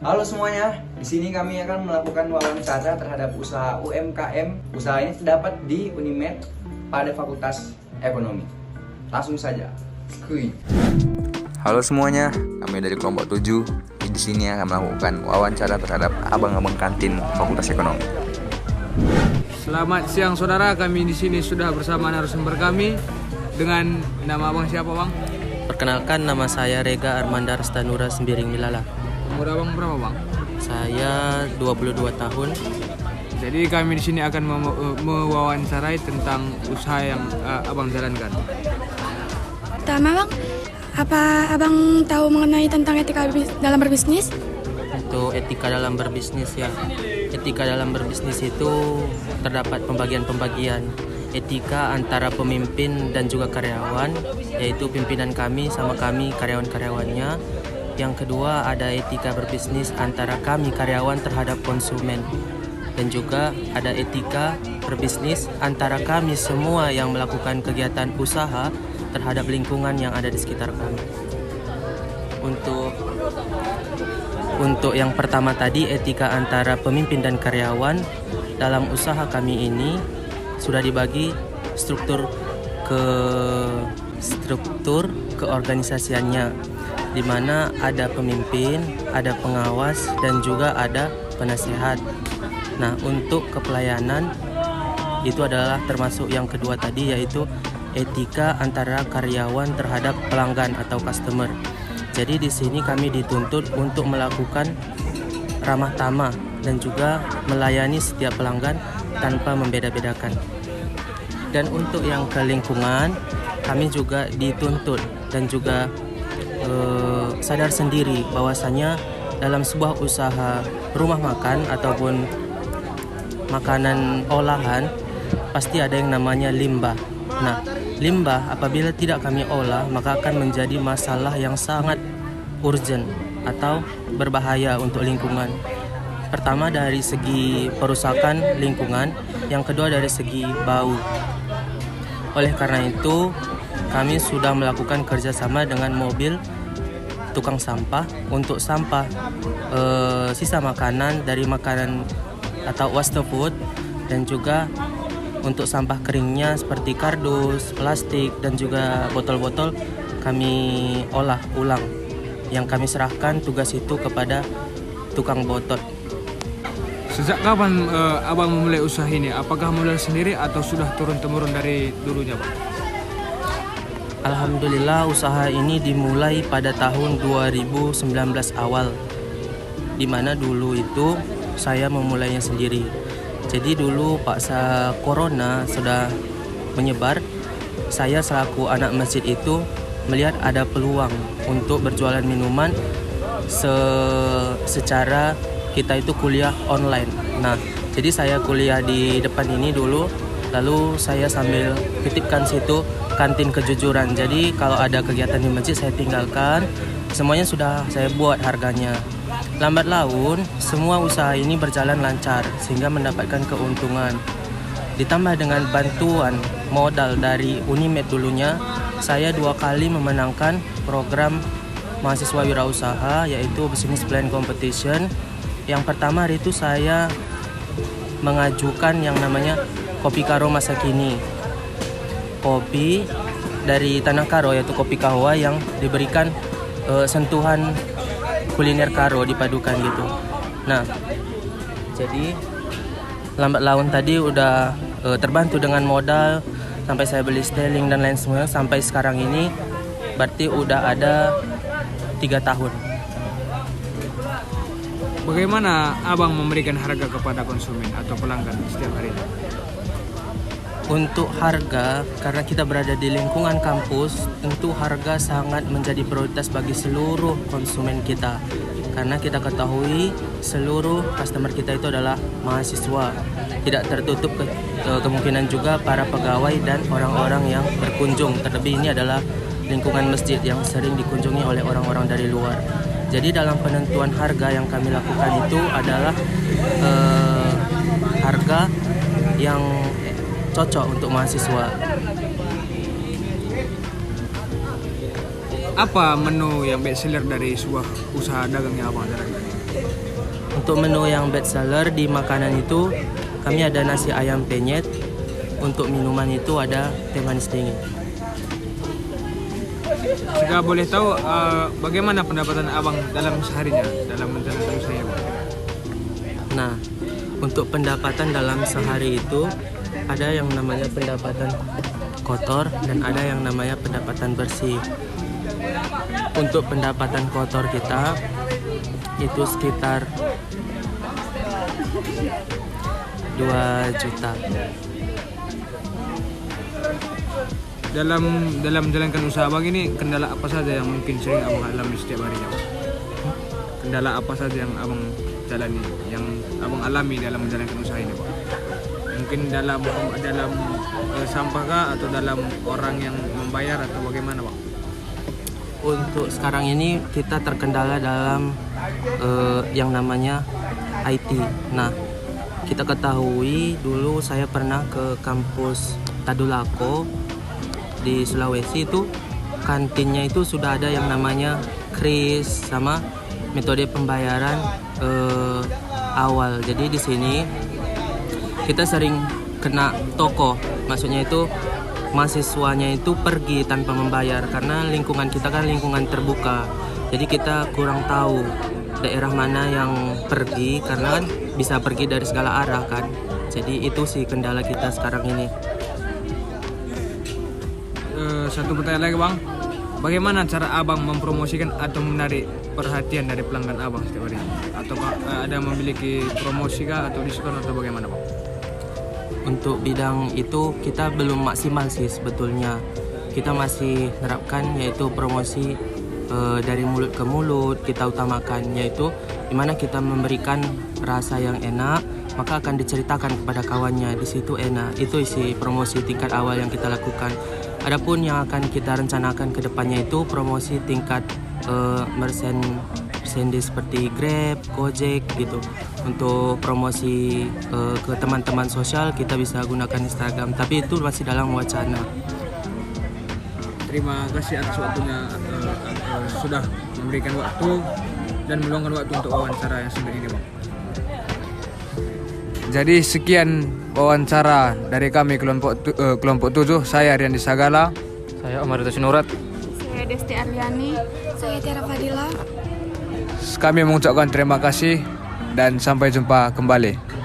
Halo semuanya, di sini kami akan melakukan wawancara terhadap usaha UMKM. Usaha ini terdapat di Unimed pada Fakultas Ekonomi. Langsung saja. Kuy. Halo semuanya, kami dari kelompok 7. Di sini akan melakukan wawancara terhadap abang-abang kantin Fakultas Ekonomi. Selamat siang saudara, kami di sini sudah bersama narasumber kami dengan nama abang siapa bang? Perkenalkan, nama saya Rega Armanda Restanura Sembiring Milala. Umur abang berapa bang? Saya 22 tahun. Jadi kami di sini akan mewawancarai tentang usaha yang abang jalankan. Pertama bang, apa abang tahu mengenai tentang etika dalam berbisnis? Untuk etika dalam berbisnis ya. Etika dalam berbisnis itu terdapat pembagian-pembagian. Etika antara pemimpin dan juga karyawan, yaitu pimpinan kami sama kami karyawan-karyawannya. Yang kedua ada etika berbisnis antara kami karyawan terhadap konsumen. Dan juga ada etika berbisnis antara kami semua yang melakukan kegiatan usaha terhadap lingkungan yang ada di sekitar kami. Untuk yang pertama tadi, etika antara pemimpin dan karyawan, dalam usaha kami ini sudah dibagi struktur keorganisasiannya, di mana ada pemimpin, ada pengawas, dan juga ada penasehat. Nah, untuk kepelayanan itu adalah termasuk yang kedua tadi, yaitu etika antara karyawan terhadap pelanggan atau customer. Jadi di sini kami dituntut untuk melakukan ramah tamah dan juga melayani setiap pelanggan tanpa membeda-bedakan. Dan untuk yang ke lingkungan, kami juga dituntut dan juga sadar sendiri bahwasanya dalam sebuah usaha rumah makan ataupun makanan olahan pasti ada yang namanya limbah. Nah, limbah apabila tidak kami olah maka akan menjadi masalah yang sangat urgent atau berbahaya untuk lingkungan. Pertama dari segi perusakan lingkungan, yang kedua dari segi bau. Oleh karena itu, kami sudah melakukan kerjasama dengan mobil tukang sampah untuk sampah sisa makanan dari makanan atau waste food, dan juga untuk sampah keringnya seperti kardus, plastik, dan juga botol-botol kami olah ulang. Yang kami serahkan tugas itu kepada tukang botol. Sejak kapan abang memulai usaha ini? Apakah mulai sendiri atau sudah turun-temurun dari dulunya bang? Alhamdulillah, usaha ini dimulai pada tahun 2019 awal, di mana dulu itu saya memulainya sendiri. Jadi dulu paksa corona sudah menyebar, saya selaku anak masjid itu melihat ada peluang untuk berjualan minuman secara kita itu kuliah online. Nah, jadi saya kuliah di depan ini dulu, lalu saya sambil titipkan situ kantin kejujuran. Jadi kalau ada kegiatan di masjid saya tinggalkan, semuanya sudah saya buat harganya. Lambat laun, semua usaha ini berjalan lancar sehingga mendapatkan keuntungan. Ditambah dengan bantuan modal dari Unimed dulunya, saya 2 kali memenangkan program mahasiswa wirausaha, yaitu Business Plan Competition. Yang pertama hari itu saya mengajukan yang namanya Kopi Karo Masa Kini. Kopi dari Tanah Karo, yaitu kopi kahwa yang diberikan sentuhan kuliner Karo dipadukan gitu. Nah, jadi lambat laun tadi udah terbantu dengan modal sampai saya beli styling dan lain semua, sampai sekarang ini berarti udah ada 3 tahun. Bagaimana abang memberikan harga kepada konsumen atau pelanggan setiap hari? Untuk harga, karena kita berada di lingkungan kampus, tentu harga sangat menjadi prioritas bagi seluruh konsumen kita. Karena kita ketahui seluruh customer kita itu adalah mahasiswa. Tidak tertutup kemungkinan juga para pegawai dan orang-orang yang berkunjung. Terlebih ini adalah lingkungan masjid yang sering dikunjungi oleh orang-orang dari luar. Jadi dalam penentuan harga yang kami lakukan itu adalah harga yang cocok untuk mahasiswa. Apa menu yang best seller dari sebuah usaha dagang yang abang jalankan? Untuk menu yang best seller di makanan itu kami ada nasi ayam penyet. Untuk minuman itu ada teh manis dingin. Jika boleh tahu bagaimana pendapatan abang dalam seharinya dalam menjalankan usaha bang? Nah, untuk pendapatan dalam sehari itu ada yang namanya pendapatan kotor dan ada yang namanya pendapatan bersih. Untuk pendapatan kotor kita itu sekitar 2 juta. Dalam menjalankan usaha abang ini kendala apa saja yang mungkin sering abang alami setiap harinya bang? Kendala apa saja yang abang jalani, yang abang alami dalam menjalankan usaha ini bang? Mungkin dalam sampah kah atau dalam orang yang membayar atau bagaimana bang? Untuk sekarang ini kita terkendala dalam yang namanya IT. Nah, kita ketahui dulu saya pernah ke kampus Tadulako di Sulawesi itu, kantinnya itu sudah ada yang namanya kris sama metode pembayaran awal. Jadi di sini kita sering kena toko, maksudnya itu mahasiswanya itu pergi tanpa membayar karena lingkungan kita kan lingkungan terbuka. Jadi kita kurang tahu daerah mana yang pergi karena kan bisa pergi dari segala arah kan. Jadi itu sih kendala kita sekarang ini. Satu pertanyaan lagi bang, bagaimana cara abang mempromosikan atau menarik perhatian dari pelanggan abang setiap hari? Atau ada memiliki promosi kah atau diskon atau bagaimana bang? Untuk bidang itu kita belum maksimal sih sebetulnya. Kita masih menerapkan yaitu promosi dari mulut ke mulut. Kita utamakan yaitu dimana kita memberikan rasa yang enak, maka akan diceritakan kepada kawannya di situ enak. Itu isi promosi tingkat awal yang kita lakukan. Adapun yang akan kita rencanakan ke depannya itu promosi tingkat merchandise seperti Grab, Gojek gitu. Untuk promosi ke teman-teman sosial kita bisa gunakan Instagram, tapi itu masih dalam wacana. Terima kasih atas waktunya, sudah memberikan waktu dan meluangkan waktu untuk wawancara yang singkat ini bang. Jadi sekian wawancara dari kami kelompok 7. Saya Rian Sagala. Saya Omar Sinurat. Saya Desti Aryani. Saya Tiara Fadila. Kami mengucapkan terima kasih dan sampai jumpa kembali.